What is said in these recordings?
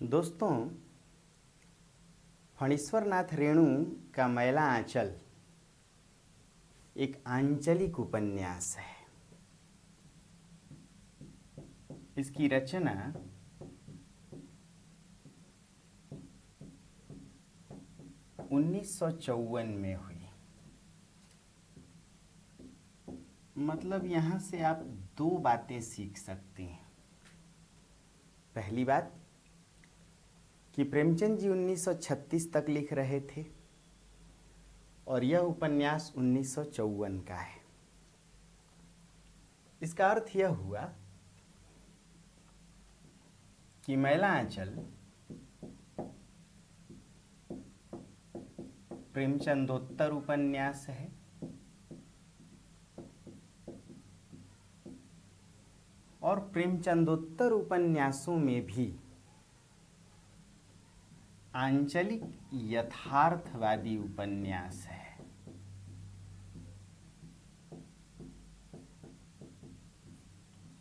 दोस्तों, फणीश्वरनाथ रेणु का मैला आंचल एक आंचलिक उपन्यास है। इसकी रचना 1954 में हुई। मतलब यहाँ से आप दो बातें सीख सकते हैं। पहली बात कि प्रेमचंद जी 1936 तक लिख रहे थे और यह उपन्यास 1954 का है। इसका अर्थ यह हुआ कि मैला आंचल प्रेमचंदोत्तर उपन्यास है और प्रेमचंदोत्तर उपन्यासों में भी आंचलिक यथार्थवादी उपन्यास है।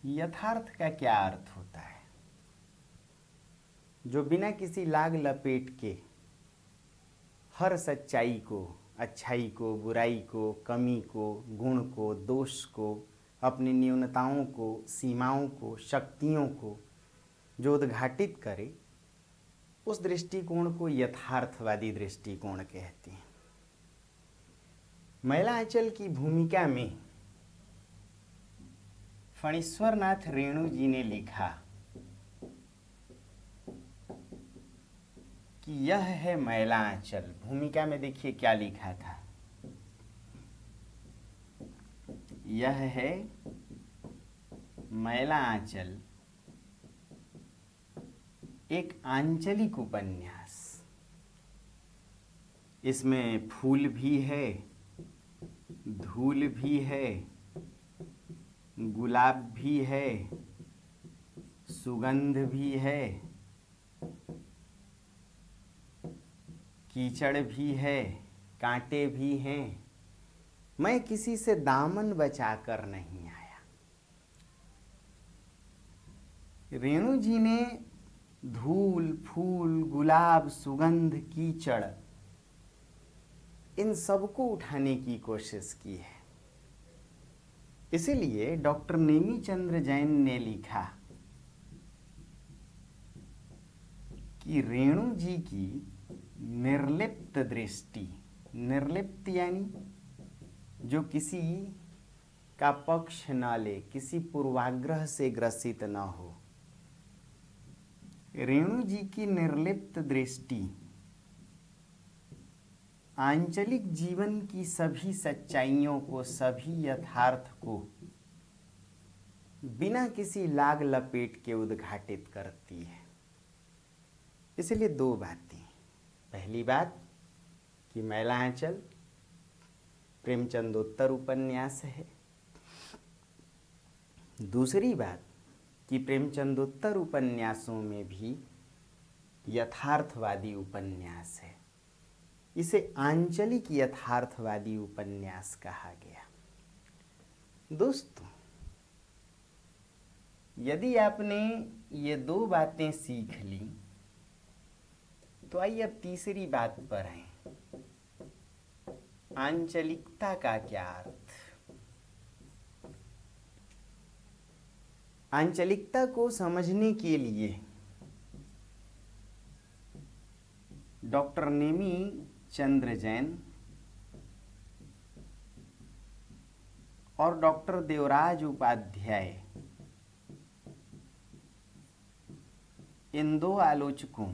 यथार्थ का क्या अर्थ होता है? जो बिना किसी लाग लपेट के हर सच्चाई को, अच्छाई को, बुराई को, कमी को, गुण को, दोष को, अपनी न्यूनताओं को, सीमाओं को, शक्तियों को जो उद्घाटित करे, उस दृष्टिकोण को यथार्थवादी दृष्टिकोण कहते हैं। मैला आंचल की भूमिका में फणीश्वरनाथ रेणु जी ने लिखा कि यह है मैला आंचल। भूमिका में देखिए क्या लिखा था। यह है मैला आंचल, एक आंचलिक उपन्यास। इसमें फूल भी है, धूल भी है, गुलाब भी है, सुगंध भी है, कीचड़ भी है, कांटे भी हैं। मैं किसी से दामन बचाकर नहीं आया। रेणु जी ने धूल, फूल, गुलाब, सुगंध, कीचड़ इन सबको उठाने की कोशिश की है। इसीलिए डॉक्टर नेमीचंद्र जैन ने लिखा कि रेणु जी की निर्लिप्त दृष्टि, निर्लिप्त यानी जो किसी का पक्ष न ले, किसी पूर्वाग्रह से ग्रसित न हो, रेणु जी की निर्लिप्त दृष्टि आंचलिक जीवन की सभी सच्चाइयों को, सभी यथार्थ को बिना किसी लाग लपेट के उद्घाटित करती है। इसलिए दो बातें। पहली बात कि मैला आंचल प्रेमचंदोत्तर उपन्यास है। दूसरी बात कि प्रेमचंदोत्तर उपन्यासों में भी यथार्थवादी उपन्यास है। इसे आंचलिक यथार्थवादी उपन्यास कहा गया। दोस्तों, यदि आपने ये दो बातें सीख ली तो आइए अब तीसरी बात पर आए। आंचलिकता का क्या अर्थ? आंचलिकता को समझने के लिए डॉक्टर नेमीचंद्र जैन और डॉक्टर देवराज उपाध्याय इन दो आलोचकों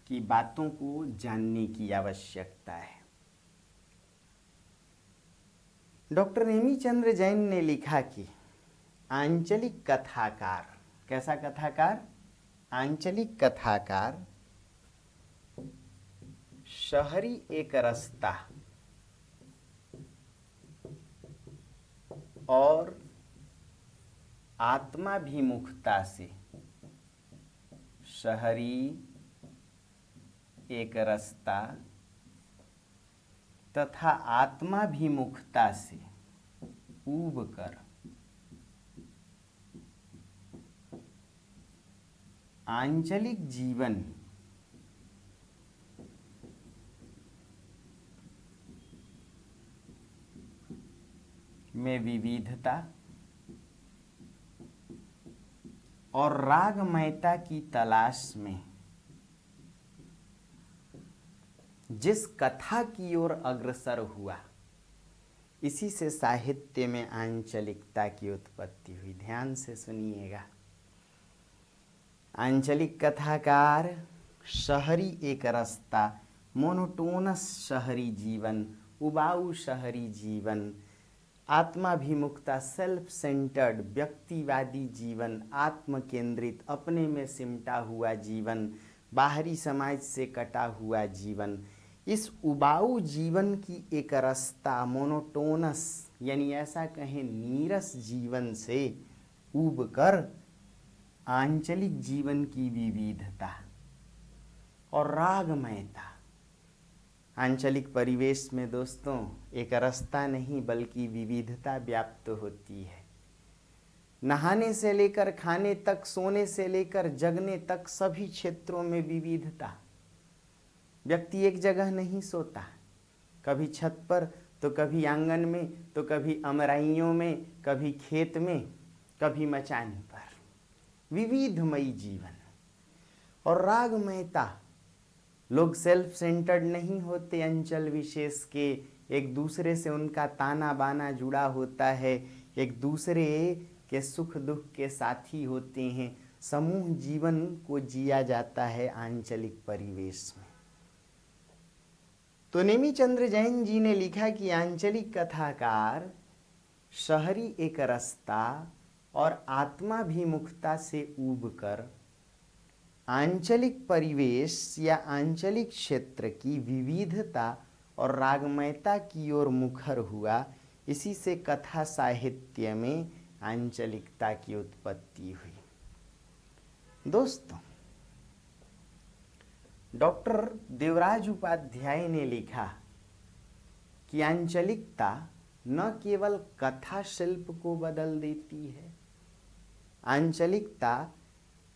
की बातों को जानने की आवश्यकता है। डॉक्टर नेमीचंद्र जैन ने लिखा कि आंचलिक कथाकार, कैसा कथाकार? आंचलिक कथाकार शहरी एक रास्ता और आत्माभिमुखता से, शहरी एक रास्ता तथा आत्माभिमुखता से ऊब कर आंचलिक जीवन में विविधता और रागमयता की तलाश में जिस कथा की ओर अग्रसर हुआ, इसी से साहित्य में आंचलिकता की उत्पत्ति हुई। ध्यान से सुनिएगा। आंचलिक कथाकार, शहरी एक रास्ता, मोनोटोनस शहरी जीवन, उबाऊ शहरी जीवन, आत्माभिमुखता, सेल्फ सेंटर्ड व्यक्तिवादी जीवन, आत्म केंद्रित अपने में सिमटा हुआ जीवन, बाहरी समाज से कटा हुआ जीवन, इस उबाऊ जीवन की एक रास्ता, मोनोटोनस यानी ऐसा कहें नीरस जीवन से ऊब कर आंचलिक जीवन की विविधता और रागमयता। आंचलिक परिवेश में दोस्तों एक रास्ता नहीं बल्कि विविधता व्याप्त होती है। नहाने से लेकर खाने तक, सोने से लेकर जगने तक सभी क्षेत्रों में विविधता। व्यक्ति एक जगह नहीं सोता, कभी छत पर तो कभी आंगन में तो कभी अमराइयों में, कभी खेत में, कभी मचान पर। विविधमयी जीवन और रागमयता। लोग सेल्फ सेंटर्ड नहीं होते अंचल विशेष के, एक दूसरे से उनका ताना बाना जुड़ा होता है, एक दूसरे के सुख दुख के साथी होते हैं। समूह जीवन को जिया जाता है आंचलिक परिवेश में। तो नेमीचंद्र जैन जी ने लिखा कि आंचलिक कथाकार शहरी एक रास्ता और आत्माभिमुखता से ऊबकर आंचलिक परिवेश या आंचलिक क्षेत्र की विविधता और रागमयता की ओर मुखर हुआ। इसी से कथा साहित्य में आंचलिकता की उत्पत्ति हुई। दोस्तों, डॉक्टर देवराज उपाध्याय ने लिखा कि आंचलिकता न केवल कथा शिल्प को बदल देती है, आंचलिकता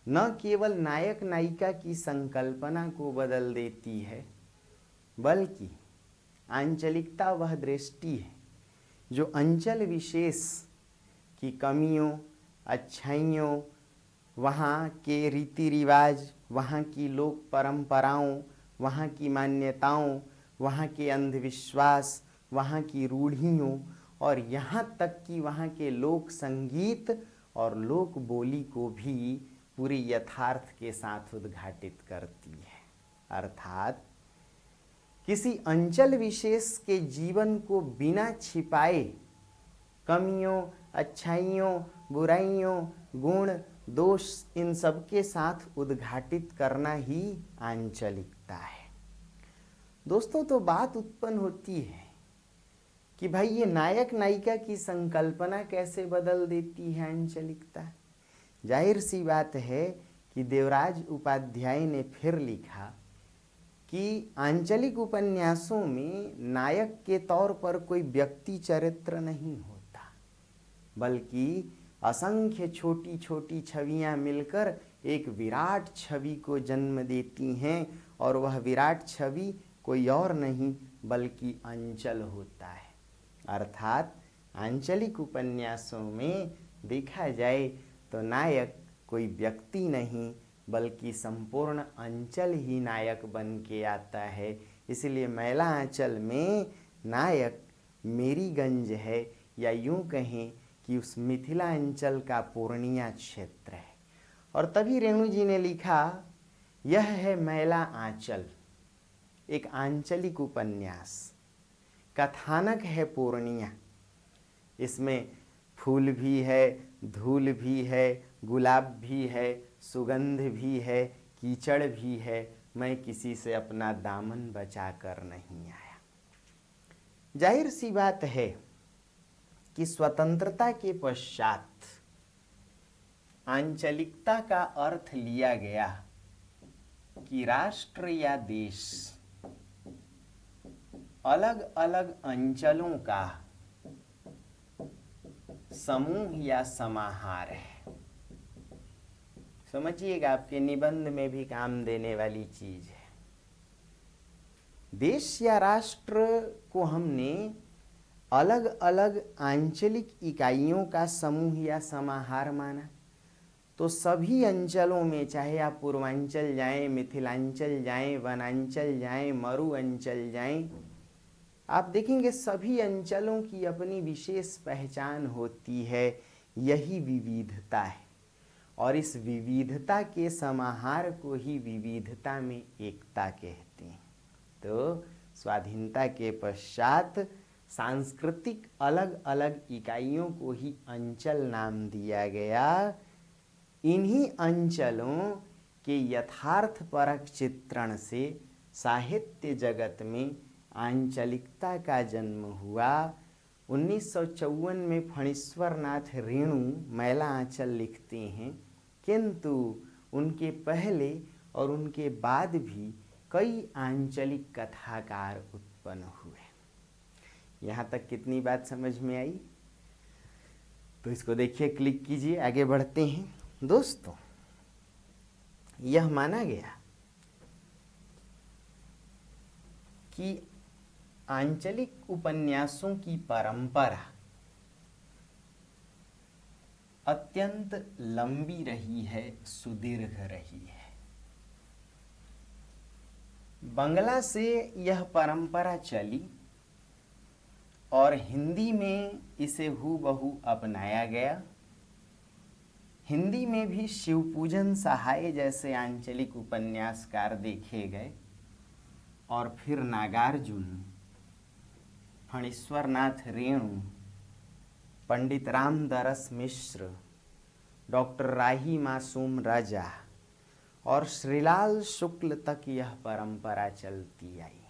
न केवल नायक नायिका की संकल्पना को बदल देती है, बल्कि आंचलिकता वह दृष्टि है जो अंचल विशेष की कमियों, अच्छाइयों, वहाँ के रीति रिवाज, वहाँ की लोक परंपराओं, वहाँ की मान्यताओं, वहाँ के अंधविश्वास, वहाँ की रूढ़ियों और यहाँ तक कि वहाँ के लोक संगीत और लोक बोली को भी पूरी यथार्थ के साथ उद्घाटित करती है। अर्थात किसी अंचल विशेष के जीवन को बिना छिपाए कमियों, अच्छाइयों, बुराइयों, गुण, दोष इन सब के साथ उद्घाटित करना ही आंचलिकता है। दोस्तों, तो बात उत्पन्न होती है कि भाई ये नायक नायिका की संकल्पना कैसे बदल देती है आंचलिकता। जाहिर सी बात है कि देवराज उपाध्याय ने फिर लिखा कि आंचलिक उपन्यासों में नायक के तौर पर कोई व्यक्ति चरित्र नहीं होता, बल्कि असंख्य छोटी छोटी छवियां मिलकर एक विराट छवि को जन्म देती हैं और वह विराट छवि कोई और नहीं बल्कि अंचल होता है। अर्थात आंचलिक उपन्यासों में देखा जाए तो नायक कोई व्यक्ति नहीं बल्कि संपूर्ण अंचल ही नायक बन के आता है। इसलिए मैला आंचल में नायक मेरीगंज है, या यूं कहें कि उस मिथिला अंचल का पूर्णिया क्षेत्र है। और तभी रेणु जी ने लिखा, यह है मैला आंचल, एक आंचलिक उपन्यास, कथानक है पूर्णिया। इसमें फूल भी है, धूल भी है, गुलाब भी है, सुगंध भी है, कीचड़ भी है। मैं किसी से अपना दामन बचा कर नहीं आया। जाहिर सी बात है कि स्वतंत्रता के पश्चात आंचलिकता का अर्थ लिया गया कि राष्ट्र या देश अलग अलग अंचलों का समूह या समाहार है। समझिएगा, आपके निबंध में भी काम देने वाली चीज है। देश या राष्ट्र को हमने अलग अलग आंचलिक इकाइयों का समूह या समाहार माना, तो सभी अंचलों में, चाहे आप पूर्वांचल जाएं, मिथिलांचल जाएं, वनांचल जाएं, मरु अंचल जाएं, आप देखेंगे सभी अंचलों की अपनी विशेष पहचान होती है। यही विविधता है, और इस विविधता के समाहार को ही विविधता में एकता कहते हैं। तो स्वाधीनता के पश्चात सांस्कृतिक अलग अलग इकाइयों को ही अंचल नाम दिया गया। इन्हीं अंचलों के यथार्थपरक चित्रण से साहित्य जगत में आंचलिकता का जन्म हुआ। 1954 में फणीश्वर नाथ रेणु मैला आंचल लिखते हैं, किंतु उनके पहले और उनके बाद भी कई आंचलिक कथाकार उत्पन्न हुए। यहाँ तक कितनी बात समझ में आई? तो इसको देखिए, क्लिक कीजिए, आगे बढ़ते हैं। दोस्तों, यह माना गया कि आंचलिक उपन्यासों की परंपरा अत्यंत लंबी रही है, सुदीर्घ रही है। बंगला से यह परंपरा चली और हिंदी में इसे हूबहू अपनाया गया। हिंदी में भी शिवपूजन सहाय जैसे आंचलिक उपन्यासकार देखे गए, और फिर नागार्जुन, फणीश्वर नाथ रेणु, पंडित रामदरस मिश्र, डॉक्टर राही मासूम रजा और श्रीलाल शुक्ल तक यह परंपरा चलती आई।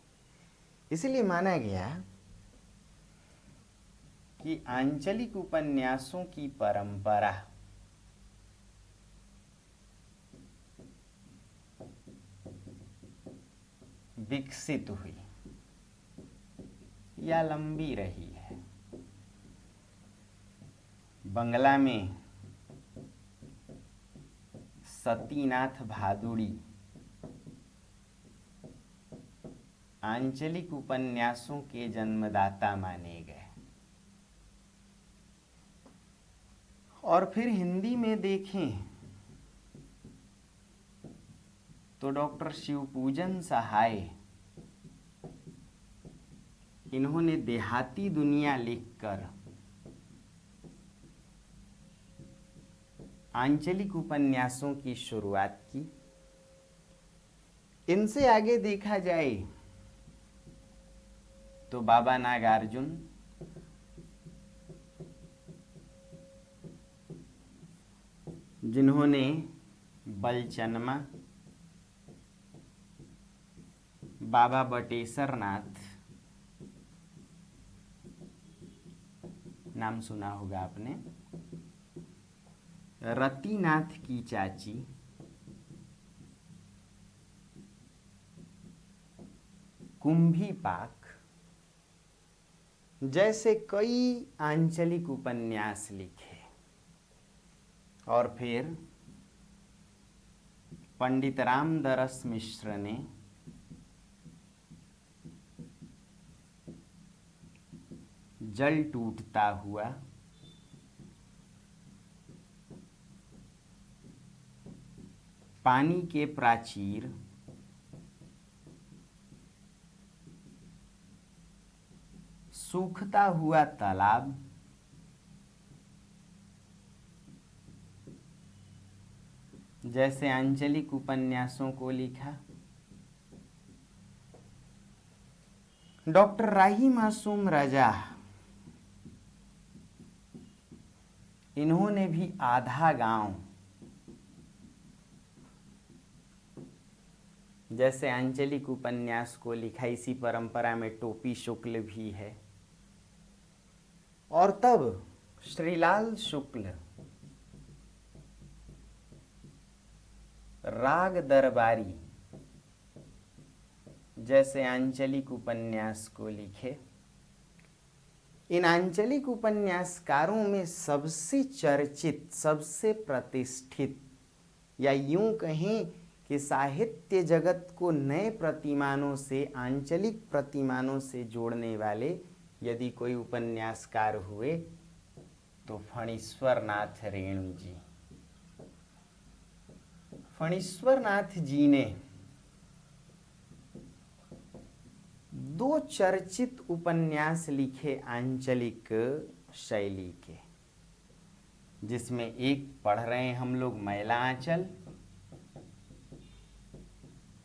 इसलिए माना गया कि आंचलिक उपन्यासों की परंपरा विकसित हुई या लंबी रही है। बंगला में सतीनाथ भादुड़ी आंचलिक उपन्यासों के जन्मदाता माने गए, और फिर हिंदी में देखें तो डॉक्टर शिवपूजन सहाय, इन्होंने देहाती दुनिया लिखकर आंचलिक उपन्यासों की शुरुआत की। इनसे आगे देखा जाए तो बाबा नागार्जुन, जिन्होंने बलचनमा, बाबा बटेश्वर नाथ, नाम सुना होगा आपने, रतिनाथ की चाची, कुंभी पाक जैसे कई आंचलिक उपन्यास लिखे, और फिर पंडित रामदरस मिश्र ने जल टूटता हुआ, पानी के प्राचीर, सूखता हुआ तालाब, जैसे आंचलिक उपन्यासों को लिखा। डॉक्टर राही मासूम रजा, इन्होंने भी आधा गांव जैसे आंचलिक उपन्यास को लिखा। इसी परंपरा में टोपी शुक्ल भी है। और तब श्रीलाल शुक्ल राग दरबारी जैसे आंचलिक उपन्यास को लिखे। इन आंचलिक उपन्यासकारों में सबसे चर्चित, सबसे प्रतिष्ठित या यूं कहें कि साहित्य जगत को नए प्रतिमानों से, आंचलिक प्रतिमानों से जोड़ने वाले यदि कोई उपन्यासकार हुए तो फणीश्वर नाथ रेणु जी। फणीश्वर नाथ जी ने दो चर्चित उपन्यास लिखे आंचलिक शैली के, जिसमें एक पढ़ रहे हैं हम लोग मैला आंचल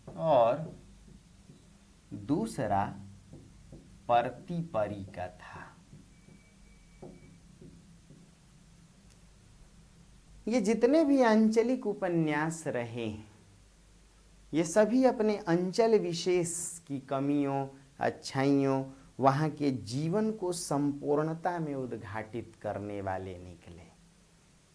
और दूसरा परती परी का था। ये जितने भी आंचलिक उपन्यास रहे ये सभी अपने अंचल विशेष की कमियों, अच्छाइयों, वहाँ के जीवन को संपूर्णता में उद्घाटित करने वाले निकले।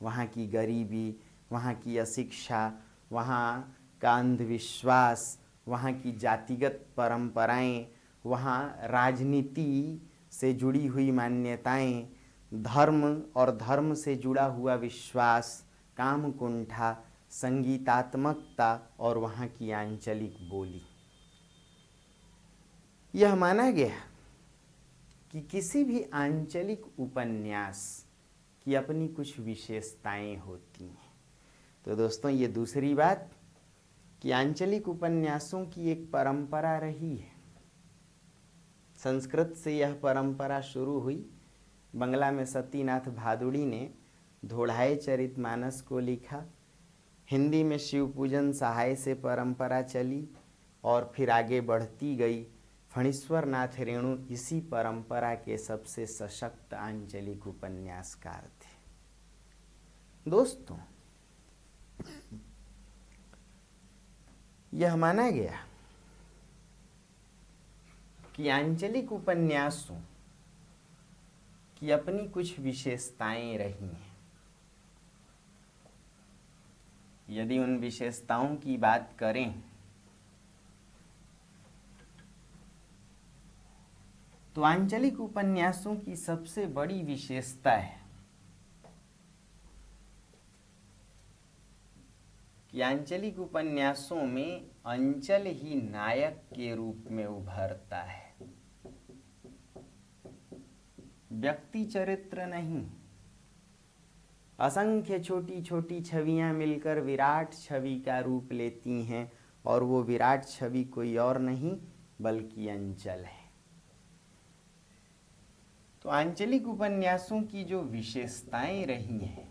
वहाँ की गरीबी, वहाँ की अशिक्षा, वहाँ का अंधविश्वास, वहाँ की जातिगत परंपराएं, वहाँ राजनीति से जुड़ी हुई मान्यताएं, धर्म और धर्म से जुड़ा हुआ विश्वास, काम कुंठा, संगीतात्मकता और वहाँ की आंचलिक बोली। यह माना गया कि किसी भी आंचलिक उपन्यास की अपनी कुछ विशेषताएं होती हैं। तो दोस्तों, ये दूसरी बात कि आंचलिक उपन्यासों की एक परंपरा रही है। संस्कृत से यह परंपरा शुरू हुई। बंगला में सतीनाथ भादुड़ी ने धोढ़ाई चरितमानस को लिखा। हिंदी में शिवपूजन सहाय से परंपरा चली और फिर आगे बढ़ती गई। फणीश्वर नाथ रेणु इसी परंपरा के सबसे सशक्त आंचलिक उपन्यासकार थे। दोस्तों, यह माना गया कि आंचलिक उपन्यासों की अपनी कुछ विशेषताएं रही हैं। यदि उन विशेषताओं की बात करें तो आंचलिक उपन्यासों की सबसे बड़ी विशेषता है कि आंचलिक उपन्यासों में अंचल ही नायक के रूप में उभरता है, व्यक्ति चरित्र नहीं। असंख्य छोटी छोटी छवियां मिलकर विराट छवि का रूप लेती हैं और वो विराट छवि कोई और नहीं बल्कि अंचल है। तो आंचलिक उपन्यासों की जो विशेषताएं रही हैं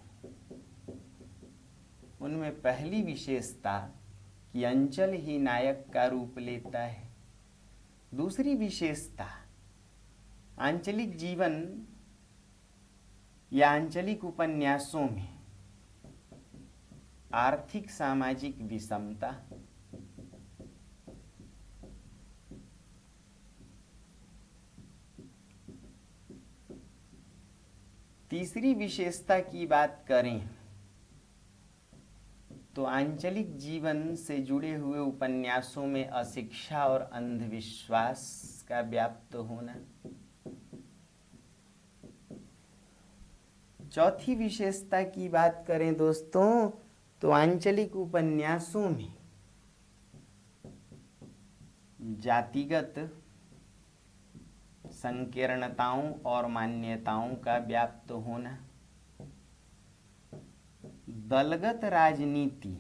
उनमें पहली विशेषता कि अंचल ही नायक का रूप लेता है। दूसरी विशेषता, आंचलिक जीवन या आंचलिक उपन्यासों में आर्थिक सामाजिक विषमता। तीसरी विशेषता की बात करें तो आंचलिक जीवन से जुड़े हुए उपन्यासों में अशिक्षा और अंधविश्वास का व्याप्त होना। चौथी विशेषता की बात करें दोस्तों तो आंचलिक उपन्यासों में जातिगत संकीर्णताओं और मान्यताओं का व्याप्त होना, दलगत राजनीति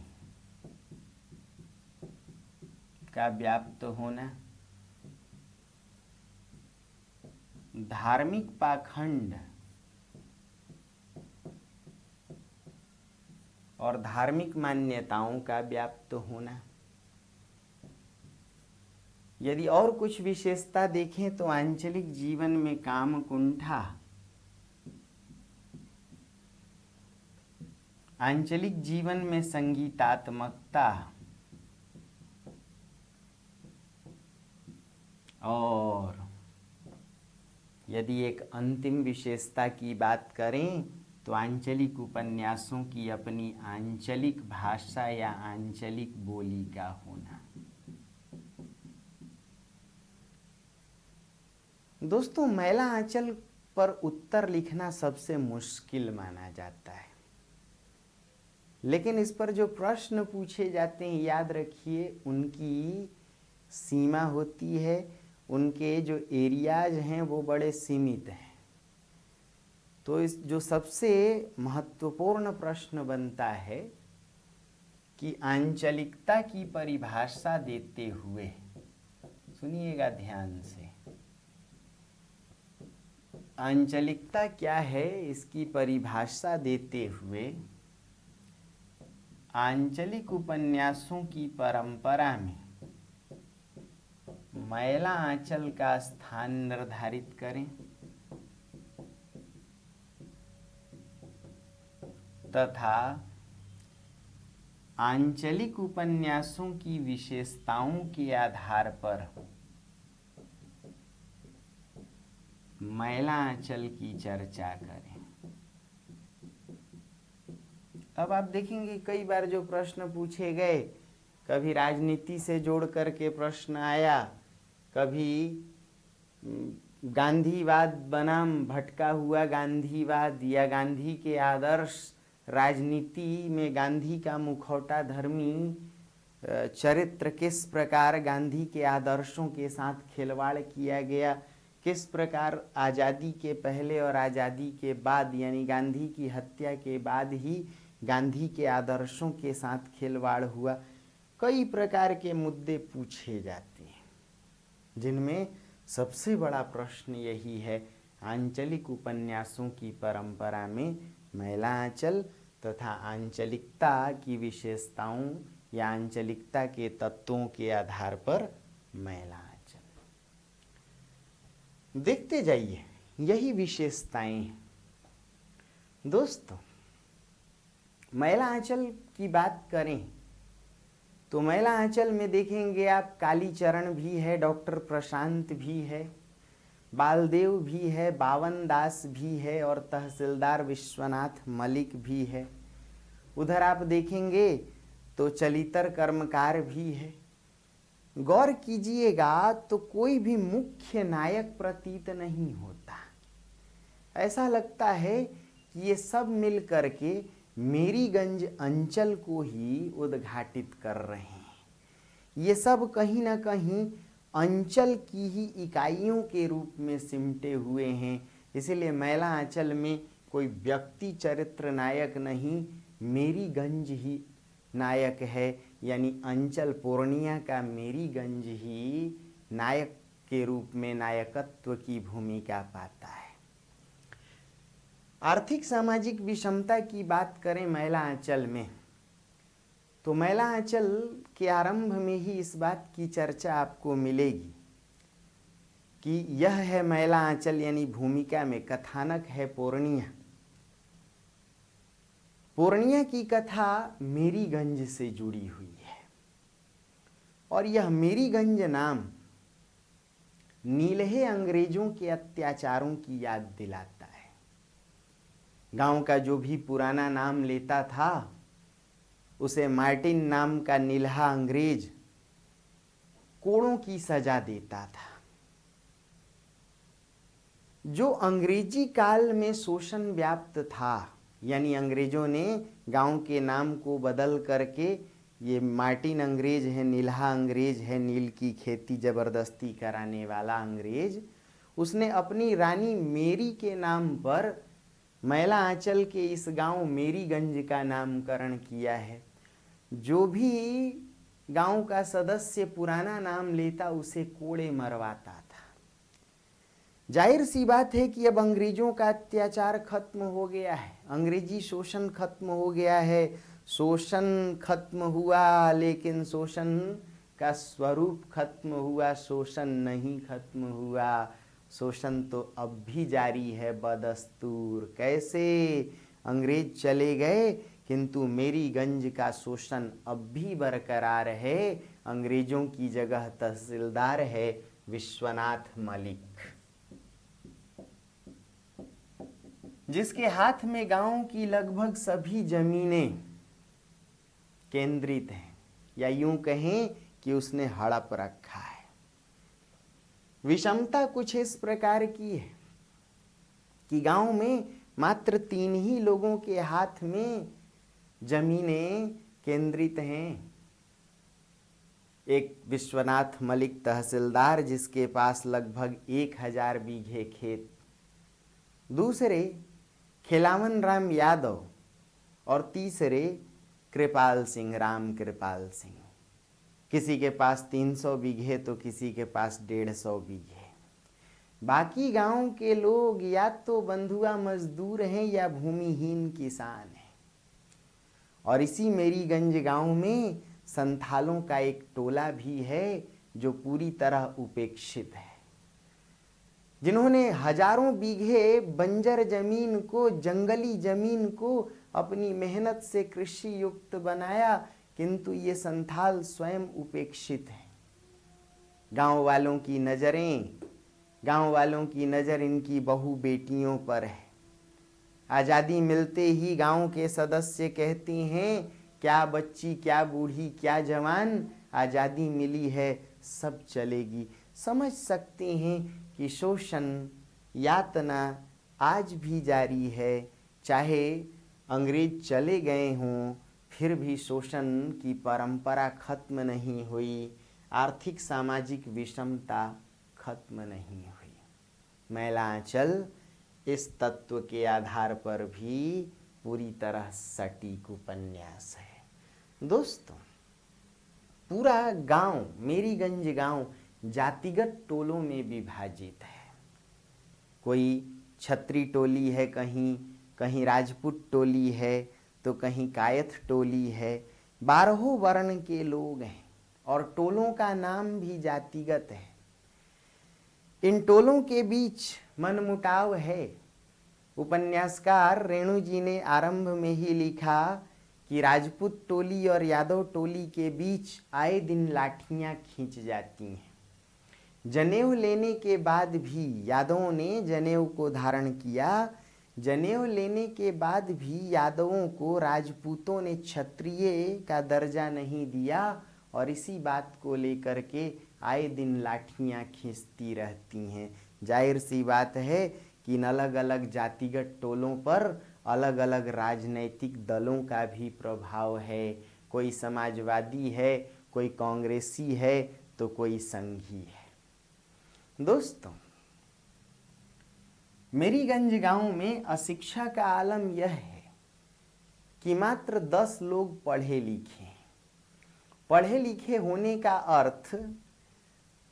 का व्याप्त होना, धार्मिक पाखंड और धार्मिक मान्यताओं का व्याप्त होना। यदि और कुछ विशेषता देखें तो आंचलिक जीवन में काम कुंठा, आंचलिक जीवन में संगीतात्मकता और यदि एक अंतिम विशेषता की बात करें तो आंचलिक उपन्यासों की अपनी आंचलिक भाषा या आंचलिक बोली का होना। दोस्तों, मैला आंचल पर उत्तर लिखना सबसे मुश्किल माना जाता है। लेकिन इस पर जो प्रश्न पूछे जाते हैं, याद रखिए, उनकी सीमा होती है, उनके जो एरियाज हैं वो बड़े सीमित हैं। तो इस जो सबसे महत्वपूर्ण प्रश्न बनता है कि आंचलिकता की परिभाषा देते हुए, सुनिएगा ध्यान से, आंचलिकता क्या है इसकी परिभाषा देते हुए आंचलिक उपन्यासों की परंपरा में मैला आंचल का स्थान निर्धारित करें तथा आंचलिक उपन्यासों की विशेषताओं के आधार पर मैला आंचल की चर्चा करें। अब आप देखेंगे कई बार जो प्रश्न पूछे गए, कभी राजनीति से जोड़ करके प्रश्न आया, कभी गांधीवाद बनाम भटका हुआ गांधीवाद या गांधी के आदर्श, राजनीति में गांधी का मुखौटा धर्मी चरित्र किस प्रकार गांधी के आदर्शों के साथ खिलवाड़ किया गया, किस प्रकार आज़ादी के पहले और आज़ादी के बाद यानी गांधी की हत्या के बाद ही गांधी के आदर्शों के साथ खिलवाड़ हुआ। कई प्रकार के मुद्दे पूछे जाते हैं, जिनमें सबसे बड़ा प्रश्न यही है, आंचलिक उपन्यासों की परंपरा में मैला आंचल तथा आंचलिकता की विशेषताओं या आंचलिकता के तत्वों के आधार पर मैला आंचल। देखते जाइए, यही विशेषताएं हैं। दोस्तों, मैला आंचल की बात करें तो मैला आंचल में देखेंगे आप कालीचरण भी है, डॉक्टर प्रशांत भी है, बालदेव भी है, बावन दास भी है और तहसीलदार विश्वनाथ मलिक भी है। उधर आप देखेंगे तो चलितर कर्मकार भी है। गौर कीजिएगा तो कोई भी मुख्य नायक प्रतीत नहीं होता। ऐसा लगता है कि ये सब मिल करके मेरीगंज अंचल को ही उद्घाटित कर रहे हैं। ये सब कहीं ना कहीं अंचल की ही इकाइयों के रूप में सिमटे हुए हैं। इसीलिए मैला आंचल में कोई व्यक्ति चरित्र नायक नहीं, मेरीगंज ही नायक है, यानी अंचल पूर्णिया का मेरीगंज ही नायक के रूप में नायकत्व की भूमिका पाता है। आर्थिक सामाजिक विषमता की बात करें मैला आंचल में, तो मैला आंचल के आरंभ में ही इस बात की चर्चा आपको मिलेगी कि यह है मैला आंचल, यानी भूमिका में कथानक है पूर्णिया। पूर्णिया की कथा मेरीगंज से जुड़ी हुई है और यह मेरीगंज नाम नीलहे अंग्रेजों के अत्याचारों की याद दिलाता है। गांव का जो भी पुराना नाम लेता था उसे मार्टिन नाम का नीलहा अंग्रेज कोड़ों की सजा देता था। जो अंग्रेजी काल में शोषण व्याप्त था, यानी अंग्रेजों ने गांव के नाम को बदल करके ये मार्टिन अंग्रेज है, नीलहा अंग्रेज है, नील की खेती जबरदस्ती कराने वाला अंग्रेज, उसने अपनी रानी मेरी के नाम पर मैला आंचल के इस गांव मेरीगंज का नामकरण किया है। जो भी गांव का सदस्य पुराना नाम लेता उसे कोड़े मरवाता था। जाहिर सी बात है कि अब अंग्रेजों का अत्याचार खत्म हो गया है, अंग्रेजी शोषण खत्म हो गया है। शोषण खत्म हुआ लेकिन शोषण का स्वरूप खत्म हुआ, शोषण नहीं खत्म हुआ। शोषण तो अब भी जारी है बदस्तूर। कैसे? अंग्रेज चले गए किंतु मेरीगंज का शोषण अब भी बरकरार है। अंग्रेजों की जगह तहसीलदार है विश्वनाथ मलिक, जिसके हाथ में गांव की लगभग सभी जमीनें केंद्रित हैं, या यूं कहें कि उसने हड़प रखा है। विषमता कुछ इस प्रकार की है कि गांव में मात्र 3 ही लोगों के हाथ में जमीनें केंद्रित हैं। एक विश्वनाथ मलिक तहसीलदार जिसके पास लगभग 1000 बीघे खेत, दूसरे खिलावन राम यादव और तीसरे कृपाल सिंह, राम कृपाल सिंह। किसी के पास 300 बीघे तो किसी के पास 150 बीघे। बाकी गांव के लोग या तो बंधुआ मजदूर हैं या भूमिहीन किसान हैं। और इसी मेरीगंज गांव में संथालों का एक टोला भी है जो पूरी तरह उपेक्षित है, जिन्होंने हजारों बीघे बंजर जमीन को, जंगली जमीन को अपनी मेहनत से कृषि युक्त बनाया, किंतु ये संथाल स्वयं उपेक्षित हैं। गांव वालों की नज़र इनकी बहू बेटियों पर है। आज़ादी मिलते ही गांव के सदस्य कहती हैं, क्या बच्ची, क्या बूढ़ी, क्या जवान, आज़ादी मिली है, सब चलेगी। समझ सकते हैं कि शोषण, यातना आज भी जारी है। चाहे अंग्रेज चले गए हों, फिर भी शोषण की परंपरा खत्म नहीं हुई, आर्थिक सामाजिक विषमता खत्म नहीं हुई। मैला आंचल इस तत्व के आधार पर भी पूरी तरह सटीक उपन्यास है। दोस्तों, पूरा गांव, मेरीगंज गांव जातिगत टोलों में विभाजित है। कोई छत्री टोली है, कहीं राजपूत टोली है, तो कहीं कायथ टोली है। 12 वर्ण के लोग हैं और टोलों का नाम भी जातिगत है। इन टोलों के बीच मनमुटाव है। उपन्यासकार रेणु जी ने आरंभ में ही लिखा कि राजपूत टोली और यादव टोली के बीच आए दिन लाठियां खींच जाती हैं। जनेऊ लेने के बाद भी यादवों ने जनेऊ को धारण किया। जनेऊ लेने के बाद भी यादवों को राजपूतों ने क्षत्रिय का दर्जा नहीं दिया और इसी बात को लेकर के आए दिन लाठियां खींचती रहती हैं। जाहिर सी बात है कि इन अलग अलग जातिगत टोलों पर अलग अलग राजनैतिक दलों का भी प्रभाव है। कोई समाजवादी है, कोई कांग्रेसी है, तो कोई संघी है। दोस्तों, मेरीगंज गांव में अशिक्षा का आलम यह है कि मात्र 10 लोग पढ़े लिखे हैं। पढ़े लिखे होने का अर्थ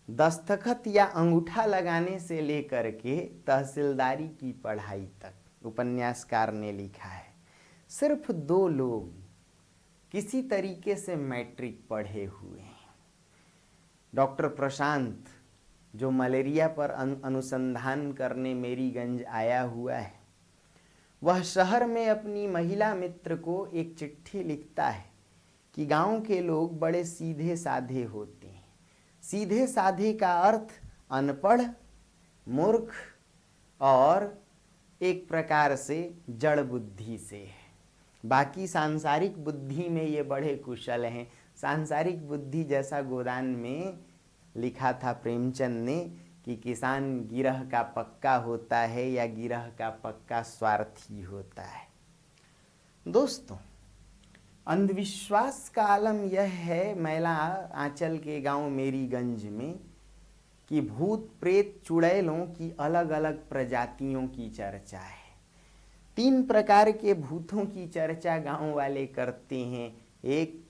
दस्तखत या अंगूठा लगाने से लेकर के तहसीलदारी की पढ़ाई तक उपन्यासकार ने लिखा है। सिर्फ 2 लोग किसी तरीके से मैट्रिक पढ़े हुए हैं। डॉक्टर प्रशांत, जो मलेरिया पर अनुसंधान करने मेरीगंज आया हुआ है, वह शहर में अपनी महिला मित्र को एक चिट्ठी लिखता है कि गांव के लोग बड़े सीधे साधे होते हैं। सीधे साधे का अर्थ अनपढ़, मूर्ख और एक प्रकार से जड़ बुद्धि से है। बाकी सांसारिक बुद्धि में ये बड़े कुशल हैं। सांसारिक बुद्धि जैसा गोदान में लिखा था प्रेमचंद ने कि किसान गिरह का पक्का होता है या गिरह का पक्का स्वार्थी होता है। दोस्तों, अंधविश्वास का आलम यह है मैला आंचल के गांव मेरीगंज में कि भूत प्रेत चुड़ैलों की अलग अलग प्रजातियों की चर्चा है। 3 प्रकार के भूतों की चर्चा गांव वाले करते हैं। एक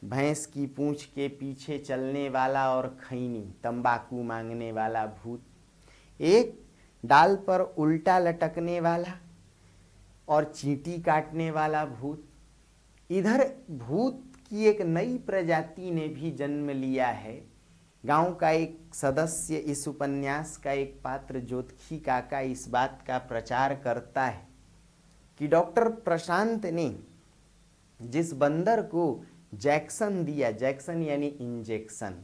भैंस की पूंछ के पीछे चलने वाला और खैनी तंबाकू मांगने वाला भूत, एक डाल पर उल्टा लटकने वाला और चींटी काटने वाला भूत। इधर भूत की एक नई प्रजाति ने भी जन्म लिया है। गांव का एक सदस्य, इस उपन्यास का एक पात्र ज्योतिषी काका इस बात का प्रचार करता है कि डॉक्टर प्रशांत ने जिस बंदर को जैक्सन दिया, जैक्सन यानी इंजेक्शन,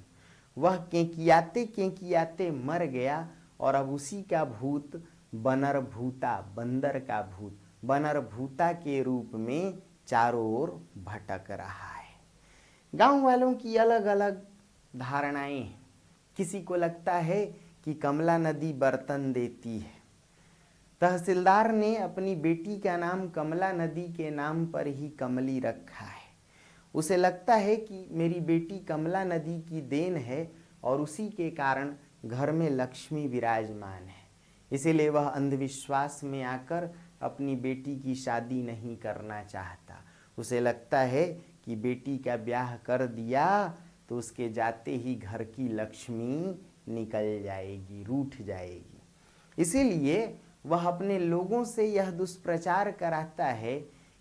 वह केंकियाते केंकियाते मर गया और अब उसी का भूत बनरभूता, बंदर का भूत, बनरभूता के रूप में चारों ओर भटक रहा है। गांव वालों की अलग अलग धारणाएं हैं। किसी को लगता है कि कमला नदी बर्तन देती है, तहसीलदार ने अपनी बेटी का नाम कमला नदी के नाम पर ही कमली रखा है। उसे लगता है कि मेरी बेटी कमला नदी की देन है और उसी के कारण घर में लक्ष्मी विराजमान है, इसीलिए वह अंधविश्वास में आकर अपनी बेटी की शादी नहीं करना चाहता। उसे लगता है कि बेटी का ब्याह कर दिया तो उसके जाते ही घर की लक्ष्मी निकल जाएगी, रूठ जाएगी। इसीलिए वह अपने लोगों से यह दुष्प्रचार कराता है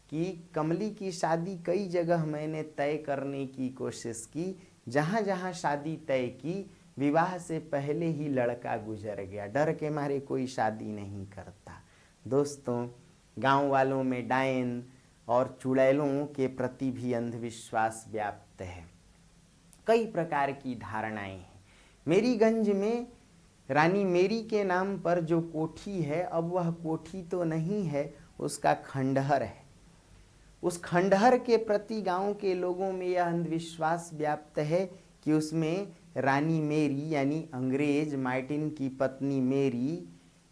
कि कमली की शादी कई जगह मैंने तय करने की कोशिश की, जहाँ जहाँ शादी तय की विवाह से पहले ही लड़का गुजर गया, डर के मारे कोई शादी नहीं करता। दोस्तों, गांव वालों में डायन और चुड़ैलों के प्रति भी अंधविश्वास व्याप्त है। कई प्रकार की धारणाएं हैं। मेरीगंज में रानी मेरी के नाम पर जो कोठी है, अब वह कोठी तो नहीं है, उसका खंडहर है। उस खंडहर के प्रति गांव के लोगों में यह अंधविश्वास व्याप्त है कि उसमें रानी मेरी यानी अंग्रेज मार्टिन की पत्नी मेरी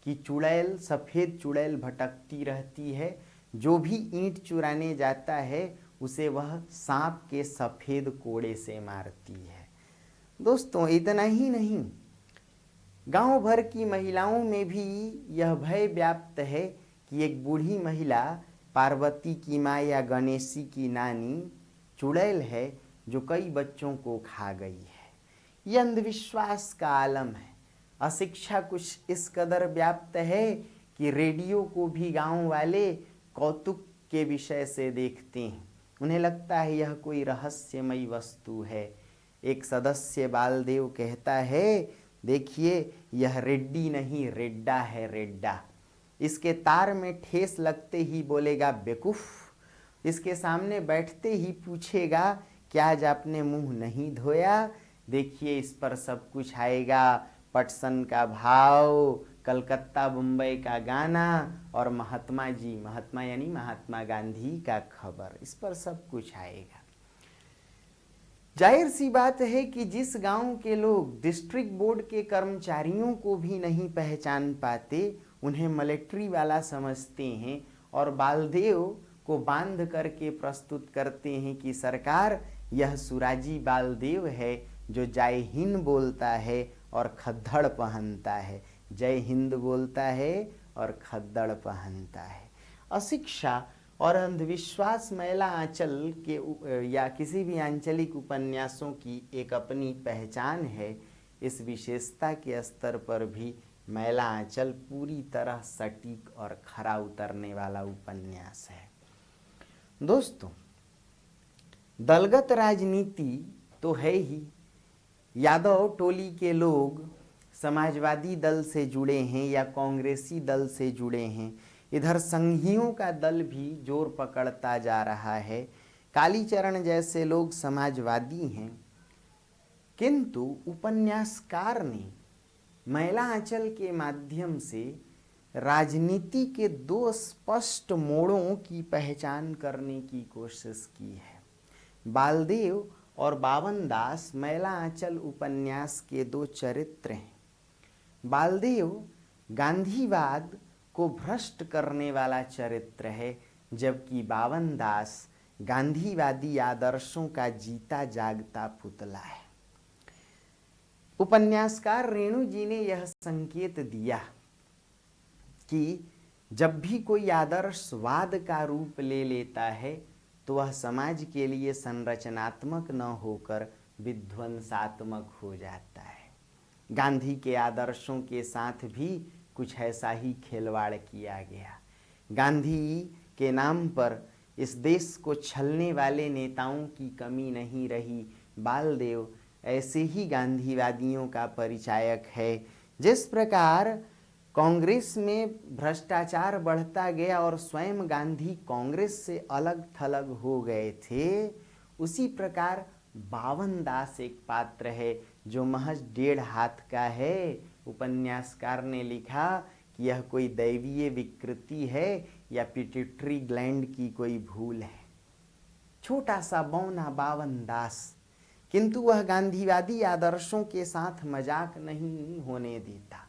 की चुड़ैल, सफ़ेद चुड़ैल भटकती रहती है। जो भी ईंट चुराने जाता है उसे वह सांप के सफ़ेद कोड़े से मारती है। दोस्तों, इतना ही नहीं, गांव भर की महिलाओं में भी यह भय व्याप्त है कि एक बूढ़ी महिला पार्वती की माँ या गणेशी की नानी चुड़ैल है जो कई बच्चों को खा गई है। यह अंधविश्वास का आलम है। अशिक्षा कुछ इस कदर व्याप्त है कि रेडियो को भी गांव वाले कौतुक के विषय से देखते हैं। उन्हें लगता है यह कोई रहस्यमयी वस्तु है। एक सदस्य बालदेव कहता है, देखिए यह रेड्डी नहीं रेड्डा है, रेड्डा। इसके तार में ठेस लगते ही बोलेगा बेकुफ। इसके सामने बैठते ही पूछेगा, क्या आज आपने मुंह नहीं धोया? देखिए इस पर सब कुछ आएगा, पटसन का भाव, कलकत्ता मुंबई का गाना और महात्मा जी, महात्मा यानी महात्मा गांधी का खबर, इस पर सब कुछ आएगा। जाहिर सी बात है कि जिस गांव के लोग डिस्ट्रिक्ट बोर्ड के कर्मचारियों को भी नहीं पहचान पाते, उन्हें मिलिट्री वाला समझते हैं और बालदेव को बांध करके प्रस्तुत करते हैं कि सरकार, यह सुराजी बालदेव है जो जय हिंद बोलता है और खद्दड़ पहनता है, जय हिंद बोलता है और खद्दड़ पहनता है। अशिक्षा और अंधविश्वास महिला आंचल के या किसी भी आंचलिक उपन्यासों की एक अपनी पहचान है। इस विशेषता के स्तर पर भी महिला आंचल पूरी तरह सटीक और खरा उतरने वाला उपन्यास है। दोस्तों, दलगत राजनीति तो है ही। यादव टोली के लोग समाजवादी दल से जुड़े हैं या कांग्रेसी दल से जुड़े हैं। इधर संघियों का दल भी जोर पकड़ता जा रहा है। कालीचरण जैसे लोग समाजवादी हैं, किंतु उपन्यासकार ने महिला आंचल के माध्यम से राजनीति के दो स्पष्ट मोड़ों की पहचान करने की कोशिश की है। बालदेव और बावन दास महिला आंचल उपन्यास के दो चरित्र हैं। बालदेव गांधीवाद को भ्रष्ट करने वाला चरित्र है, जबकि बावन दास गांधीवादी आदर्शों का जीता जागता पुतला है। उपन्यासकार रेणु जी ने यह संकेत दिया कि जब भी कोई आदर्शवाद का रूप ले लेता है तो वह समाज के लिए संरचनात्मक न होकर विध्वंसात्मक हो जाता है। गांधी के आदर्शों के साथ भी कुछ ऐसा ही खिलवाड़ किया गया। गांधी के नाम पर इस देश को छलने वाले नेताओं की कमी नहीं रही। बालदेव ऐसे ही गांधीवादियों का परिचायक है। जिस प्रकार कांग्रेस में भ्रष्टाचार बढ़ता गया और स्वयं गांधी कांग्रेस से अलग थलग हो गए थे, उसी प्रकार बावन दास एक पात्र है जो महज 1.5 हाथ का है। उपन्यासकार ने लिखा कि यह कोई दैवीय विकृति है या पिट्यूटरी ग्लैंड की कोई भूल है। छोटा सा बौना बावन दास, किंतु वह गांधीवादी आदर्शों के साथ मजाक नहीं होने देता।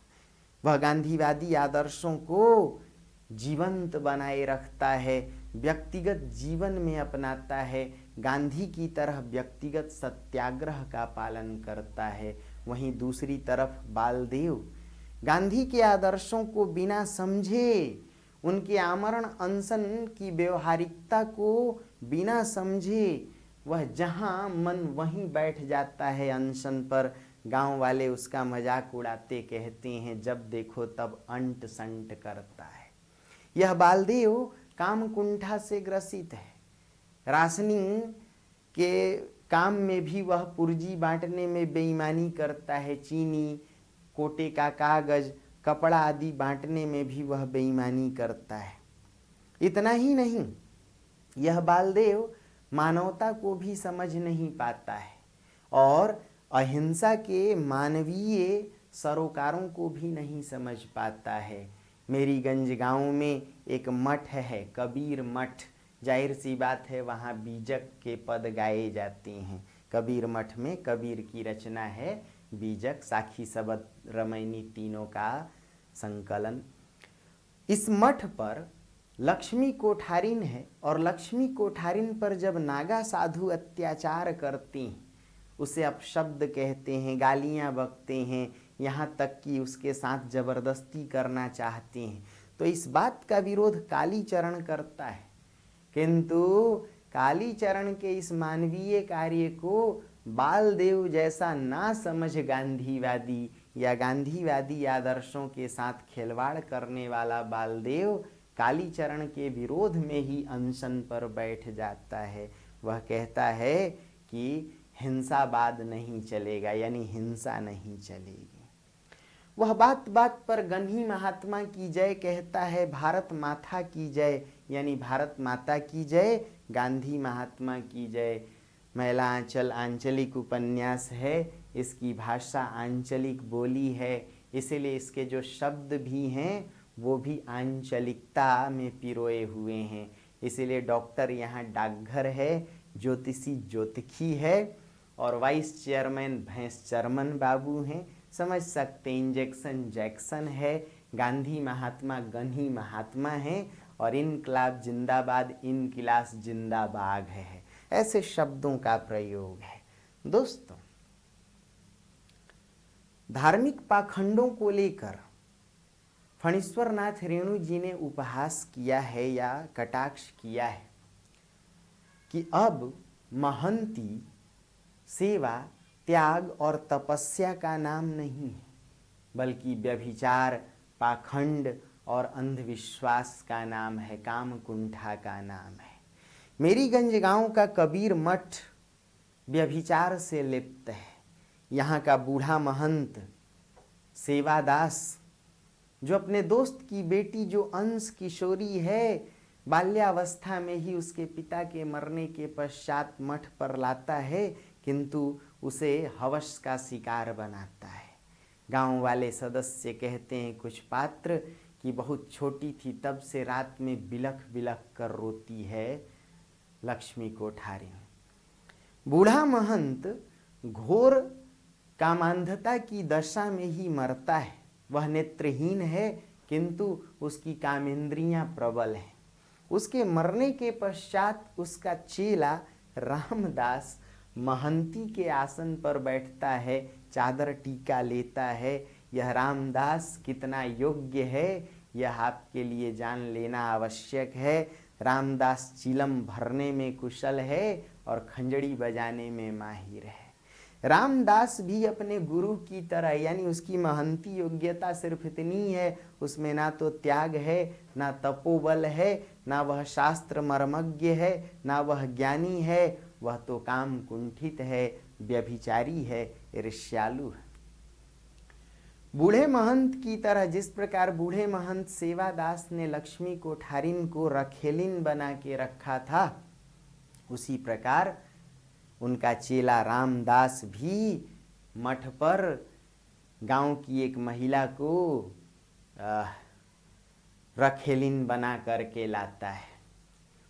वह गांधीवादी आदर्शों को जीवंत बनाए रखता है, व्यक्तिगत जीवन में अपनाता है, गांधी की तरह व्यक्तिगत सत्याग्रह का पालन करता है। वहीं दूसरी तरफ बालदेव गांधी के आदर्शों को बिना समझे, उनके आमरण अनशन की व्यवहारिकता को बिना समझे वह जहाँ मन वहीं बैठ जाता है अनशन पर। गांव वाले उसका मजाक उड़ाते कहते हैं जब देखो तब अंट संट करता है। यह बालदेव काम कुंठा से ग्रसित है। राशनिंग के काम में भी वह पुर्जी बांटने में बेईमानी करता है। चीनी, कोटे का कागज, कपड़ा आदि बांटने में भी वह बेईमानी करता है। इतना ही नहीं, यह बालदेव मानवता को भी समझ नहीं पाता है और अहिंसा के मानवीय सरोकारों को भी नहीं समझ पाता है। मेरीगंज गांव में एक मठ है, कबीर मठ। जाहिर सी बात है वहाँ बीजक के पद गाए जाते हैं। कबीर मठ में कबीर की रचना है, बीजक, साखी, सबद, रमैनी तीनों का संकलन। इस मठ पर लक्ष्मी कोठारिन है और लक्ष्मी कोठारिन पर जब नागा साधु अत्याचार करते हैं, उसे अपशब्द कहते हैं, गालियां बकते हैं, यहाँ तक कि उसके साथ जबरदस्ती करना चाहते हैं, तो इस बात का विरोध कालीचरण करता है। किंतु कालीचरण के इस मानवीय कार्य को बालदेव जैसा ना समझ गांधीवादी या गांधीवादी आदर्शों के साथ खिलवाड़ करने वाला बालदेव कालीचरण के विरोध में ही अनशन पर बैठ जाता है। वह कहता है कि हिंसावाद नहीं चलेगा, यानी हिंसा नहीं चलेगी। वह बात बात पर गन्ही महात्मा की जय कहता है, भारत माता की जय, यानी भारत माता की जय, गांधी महात्मा की जय। मैला आंचल आंचलिक उपन्यास है, इसकी भाषा आंचलिक बोली है, इसीलिए इसके जो शब्द भी हैं वो भी आंचलिकता में पिरोए हुए हैं। इसीलिए डॉक्टर यहाँ डाकघर है, ज्योतिषी ज्योतिखी है और वाइस चेयरमैन भैंस चरमन बाबू हैं। समझ सकते इंजेक्शन जैक्सन है, गांधी महात्मा गन्ही महात्मा है और इनकलाब जिंदाबाद इनकिलास जिंदाबाग है। ऐसे शब्दों का प्रयोग है। दोस्तों, धार्मिक पाखंडों को लेकर फणीश्वर नाथ रेणु जी ने उपहास किया है या कटाक्ष किया है कि अब महंती सेवा, त्याग और तपस्या का नाम नहीं है, बल्कि व्यभिचार, पाखंड और अंधविश्वास का नाम है, काम कुंठा का नाम है। मेरीगंज गांव का कबीर मठ व्यभिचार से लिप्त है। यहाँ का बूढ़ा महंत सेवादास, जो अपने दोस्त की बेटी जो अंश किशोरी है, बाल्यावस्था में ही उसके पिता के मरने के पश्चात मठ पर लाता है, किंतु उसे हवस का शिकार बनाता है। गांव वाले सदस्य कहते हैं कुछ पात्र कि बहुत छोटी थी तब से रात में बिलख बिलख कर रोती है लक्ष्मी कोठारिन। बूढ़ा महंत घोर कामांधता की दशा में ही मरता है। वह नेत्रहीन है किंतु उसकी कामेंद्रियां प्रबल हैं। उसके मरने के पश्चात उसका चेला रामदास महंती के आसन पर बैठता है, चादर टीका लेता है। यह रामदास कितना योग्य है यह आपके लिए जान लेना आवश्यक है। रामदास चिलम भरने में कुशल है और खंजड़ी बजाने में माहिर है। रामदास भी अपने गुरु की तरह, यानी उसकी महंती योग्यता सिर्फ इतनी है, उसमें ना तो त्याग है, ना तपोबल है, ना वह शास्त्र मर्मज्ञ है, ना वह ज्ञानी है, वह तो काम कुंठित है, व्यभिचारी है, ईर्ष्यालु है। बूढ़े महंत की तरह जिस प्रकार बूढ़े महंत सेवादास ने लक्ष्मी कोठारिन को रखेलिन बना के रखा था, उसी प्रकार उनका चेला रामदास भी मठ पर गांव की एक महिला को रखेलिन बना करके लाता है।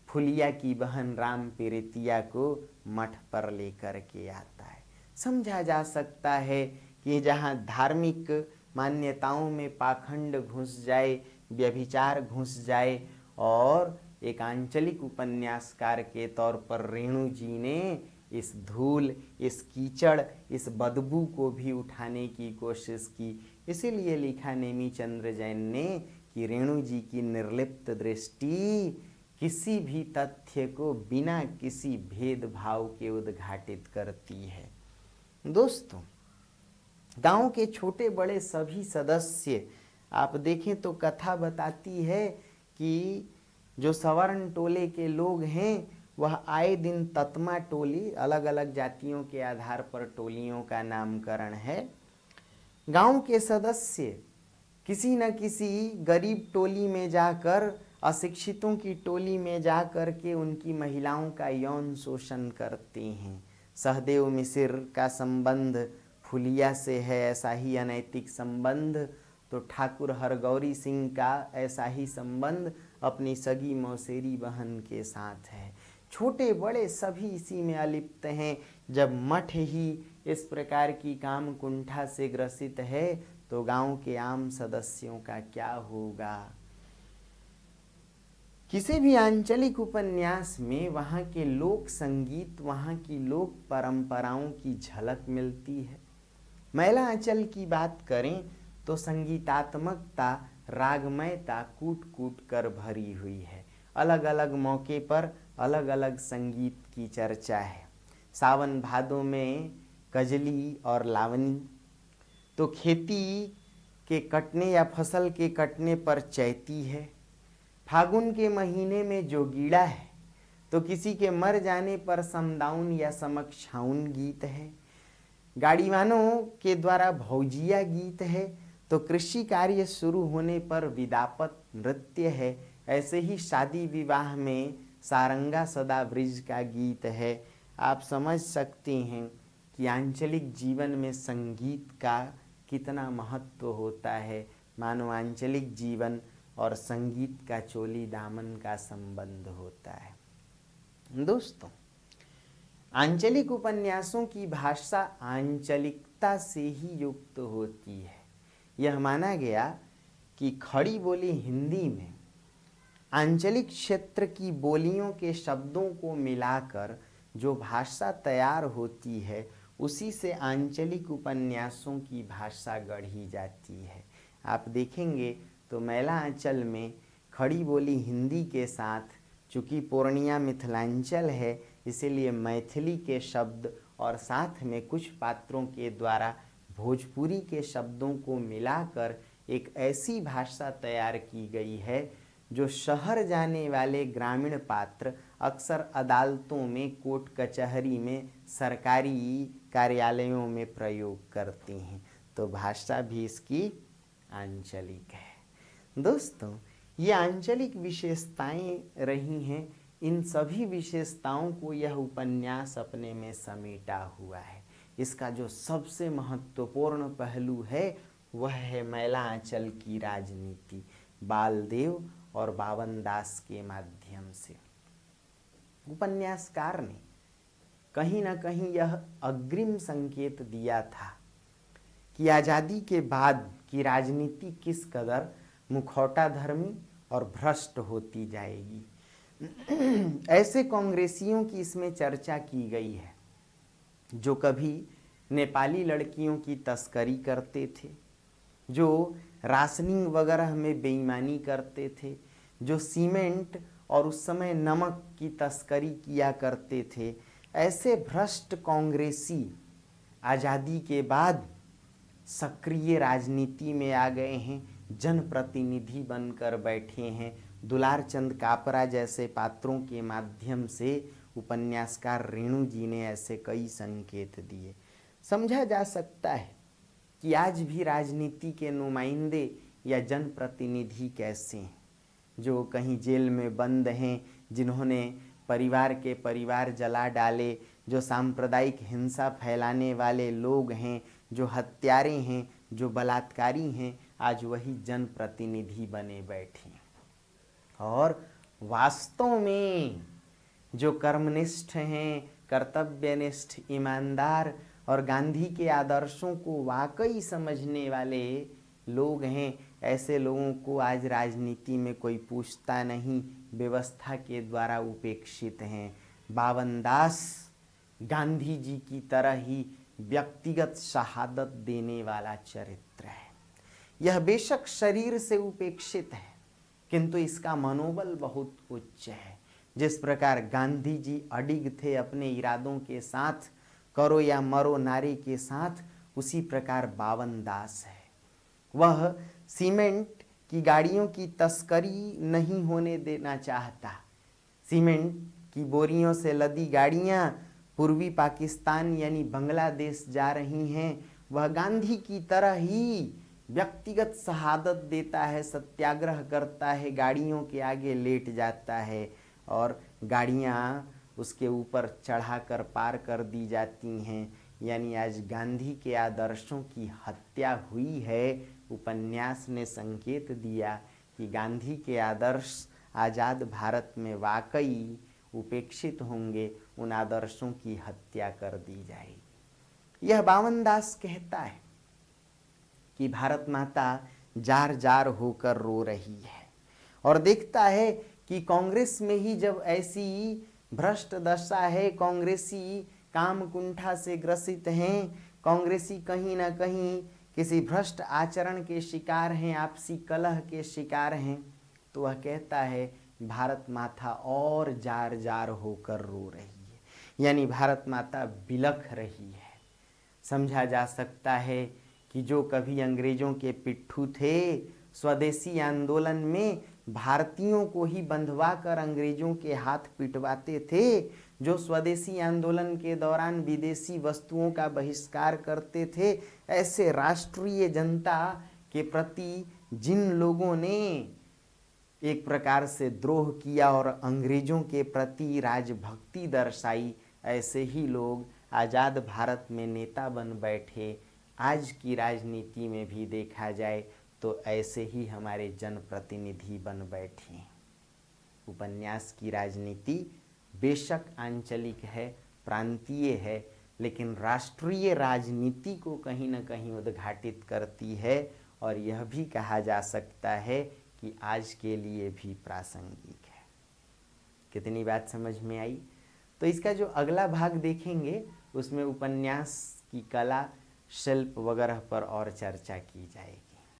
फुलिया की बहन राम पीरितिया को मठ पर लेकर के आता है। समझा जा सकता है कि जहाँ धार्मिक मान्यताओं में पाखंड घुस जाए, व्यभिचार घुस जाए। और एक आंचलिक उपन्यासकार के तौर पर रेणु जी ने इस धूल, इस कीचड़, इस बदबू को भी उठाने की कोशिश की। इसीलिए लिखा नेमीचंद्र जैन ने कि रेणु जी की निर्लिप्त दृष्टि किसी भी तथ्य को बिना किसी भेदभाव के उद्घाटित करती है। दोस्तों, गांव के छोटे बड़े सभी सदस्य, आप देखें तो कथा बताती है कि जो सवर्ण टोले के लोग हैं वह आए दिन ततमा टोली, अलग अलग जातियों के आधार पर टोलियों का नामकरण है, गांव के सदस्य किसी न किसी गरीब टोली में जाकर, अशिक्षितों की टोली में जाकर के उनकी महिलाओं का यौन शोषण करते हैं। सहदेव मिसिर का संबंध फुलिया से है, ऐसा ही अनैतिक संबंध। तो ठाकुर हरगौरी सिंह का ऐसा ही संबंध अपनी सगी मौसेरी बहन के साथ है। छोटे बड़े सभी इसी में अलिप्त हैं। जब मठ ही इस प्रकार की काम कुंठा से ग्रसित है तो गांव के आम सदस्यों का क्या होगा। किसी भी आंचलिक उपन्यास में वहाँ के लोक संगीत, वहाँ की लोक परंपराओं की झलक मिलती है। मैला आंचल की बात करें तो संगीतात्मकता, रागमयता कूट कूट कर भरी हुई है। अलग अलग मौके पर अलग अलग संगीत की चर्चा है। सावन भादों में कजली और लावनी, तो खेती के कटने या फसल के कटने पर चैती है। फागुन के महीने में जोगीड़ा है, तो किसी के मर जाने पर समदाउन या समक्षाउन गीत है। गाड़ीवानों के द्वारा भौजिया गीत है, तो कृषि कार्य शुरू होने पर विदापत नृत्य है। ऐसे ही शादी विवाह में सारंगा सदा ब्रिज का गीत है। आप समझ सकते हैं कि आंचलिक जीवन में संगीत का कितना महत्व होता है। मानो आंचलिक जीवन और संगीत का चोली दामन का संबंध होता है। दोस्तों, आंचलिक उपन्यासों की भाषा आंचलिकता से ही युक्त होती है। यह माना गया कि खड़ी बोली हिंदी में आंचलिक क्षेत्र की बोलियों के शब्दों को मिलाकर जो भाषा तैयार होती है, उसी से आंचलिक उपन्यासों की भाषा गढ़ी जाती है। आप देखेंगे तो मैला आंचल में खड़ी बोली हिंदी के साथ, चूँकि पूर्णिया मिथिलांचल है इसीलिए मैथिली के शब्द और साथ में कुछ पात्रों के द्वारा भोजपुरी के शब्दों को मिलाकर एक ऐसी भाषा तैयार की गई है जो शहर जाने वाले ग्रामीण पात्र अक्सर अदालतों में, कोर्ट कचहरी में, सरकारी कार्यालयों में प्रयोग करते हैं। तो भाषा भी इसकी आंचलिक है। दोस्तों, ये आंचलिक विशेषताएं रही हैं। इन सभी विशेषताओं को यह उपन्यास अपने में समेटा हुआ है। इसका जो सबसे महत्वपूर्ण पहलू है वह है मैला आंचल की राजनीति, बालदेव और बावन दास के माध्यम से। उपन्यासकार ने कहीं न कहीं यह अग्रिम संकेत दिया था कि आज़ादी के बाद की राजनीति किस कदर मुखौटा धर्मी और भ्रष्ट होती जाएगी। ऐसे कांग्रेसियों की इसमें चर्चा की गई है जो कभी नेपाली लड़कियों की तस्करी करते थे, जो राशनिंग वगैरह में बेईमानी करते थे, जो सीमेंट और उस समय नमक की तस्करी किया करते थे। ऐसे भ्रष्ट कांग्रेसी आज़ादी के बाद सक्रिय राजनीति में आ गए हैं, जनप्रतिनिधि बनकर बैठे हैं। दुलार चंद कापरा जैसे पात्रों के माध्यम से उपन्यासकार रेणु जी ने ऐसे कई संकेत दिए। समझा जा सकता है कि आज भी राजनीति के नुमाइंदे या जनप्रतिनिधि कैसे हैं, जो कहीं जेल में बंद हैं, जिन्होंने परिवार के परिवार जला डाले, जो सांप्रदायिक हिंसा फैलाने वाले लोग हैं, जो हत्यारे हैं, जो बलात्कारी हैं, आज वही जनप्रतिनिधि बने बैठे हैं। और वास्तव में जो कर्मनिष्ठ हैं, कर्तव्यनिष्ठ, ईमानदार और गांधी के आदर्शों को वाकई समझने वाले लोग हैं, ऐसे लोगों को आज राजनीति में कोई पूछता नहीं, व्यवस्था के द्वारा उपेक्षित हैं। बावन दास गांधी जी की तरह ही व्यक्तिगत शहादत देने वाला चरित्र है। यह बेशक शरीर से उपेक्षित है, किंतु इसका मनोबल बहुत उच्च है। जिस प्रकार गांधी जी अडिग थे अपने इरादों के साथ, करो या मरो नारे के साथ, उसी प्रकार बावन दास है। वह सीमेंट की गाड़ियों की तस्करी नहीं होने देना चाहता। सीमेंट की बोरियों से लदी गाड़ियां पूर्वी पाकिस्तान यानी बांग्लादेश जा रही हैं। वह गांधी की तरह ही व्यक्तिगत शहादत देता है, सत्याग्रह करता है, गाड़ियों के आगे लेट जाता है और गाड़ियां उसके ऊपर चढ़ाकर पार कर दी जाती हैं। यानी आज गांधी के आदर्शों की हत्या हुई है। उपन्यास ने संकेत दिया कि गांधी के आदर्श आज़ाद भारत में वाकई उपेक्षित होंगे, उन आदर्शों की हत्या कर दी जाएगी। यह बावन दास कहता है कि भारत माता जार जार होकर रो रही है और देखता है कि कांग्रेस में ही जब ऐसी भ्रष्ट दशा है, कांग्रेसी काम कुंठा से ग्रसित हैं, कांग्रेसी कहीं ना कहीं किसी भ्रष्ट आचरण के शिकार हैं, आपसी कलह के शिकार हैं, तो वह कहता है भारत माता और जार जार होकर रो रही है, यानी भारत माता बिलख रही है। समझा जा सकता है कि जो कभी अंग्रेजों के पिट्ठू थे, स्वदेशी आंदोलन में भारतीयों को ही बंधवा कर अंग्रेजों के हाथ पिटवाते थे, जो स्वदेशी आंदोलन के दौरान विदेशी वस्तुओं का बहिष्कार करते थे, ऐसे राष्ट्रीय जनता के प्रति जिन लोगों ने एक प्रकार से द्रोह किया और अंग्रेजों के प्रति राजभक्ति दर्शाई, ऐसे ही लोग आज़ाद भारत में नेता बन बैठे। आज की राजनीति में भी देखा जाए तो ऐसे ही हमारे जनप्रतिनिधि बन बैठे। उपन्यास की राजनीति बेशक आंचलिक है, प्रांतीय है, लेकिन राष्ट्रीय राजनीति को कहीं न कहीं उद्घाटित करती है और यह भी कहा जा सकता है कि आज के लिए भी प्रासंगिक है। कितनी बात समझ में आई? तो इसका जो अगला भाग देखेंगे उसमें उपन्यास की कला, शिल्प वगैरह पर और चर्चा की जाएगी।